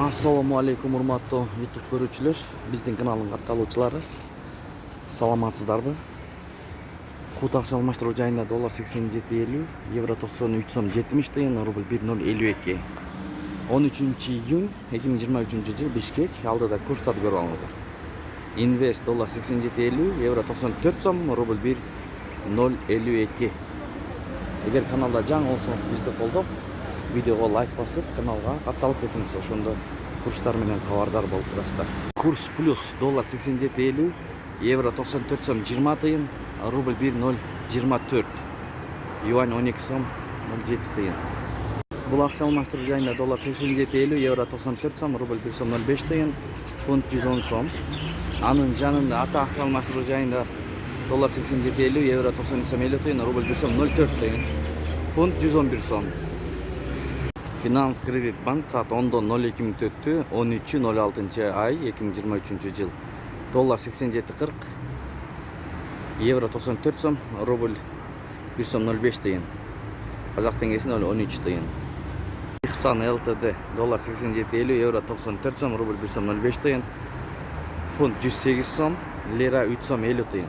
Assalamu alaikum урматтуу YouTube көрүүчүлөр, биздин каналдын катталуучулары. Саламатсыздарбы? Кут акча алмаштыруу жайында доллар 87.50, евро 93 сом 70 тыйын, рубль 1.052. 13 июнь 2023 жыл Бишкек, алдыда курстарды көрүп алыңыздар. Инвест доллар 87.50, евро 94 сом, рубль 1.052. Эгер каналда жаңы болсоңуз бизди колдоп, видеого лайк басып, каналга катталып кетиңиз, ошондо курстар менен кабардар болуп турасыздар. Курс плюс доллар 87.50, евро 94 сом 20 тыйын, рубль 1.024, юань 12 сом 07 тыйын. Бул акча алмаштыруу жайында доллар 87.50, евро 94 сом, рубль 1 сом 05 тыйын, фунт 110 сом. Анын жанында ата акча алмаштыруу жайында доллар 87.50, евро 93 сом 50 тыйын, рубль 1 сом 04 тыйын, фунт 111 сом. Finans Kredit Bank saat 10.02 13.06 ay 2023 yıl. Dolar 87.40, euro 94 som, rubl 1 som 05 tıyın. Kazak tengesi 0.13 tıyın. İhsan LTD dolar 87.50, euro 94 som, rubl 1 som 05 tıyın. Funt 108 som, lira 3 som 50 tıyın.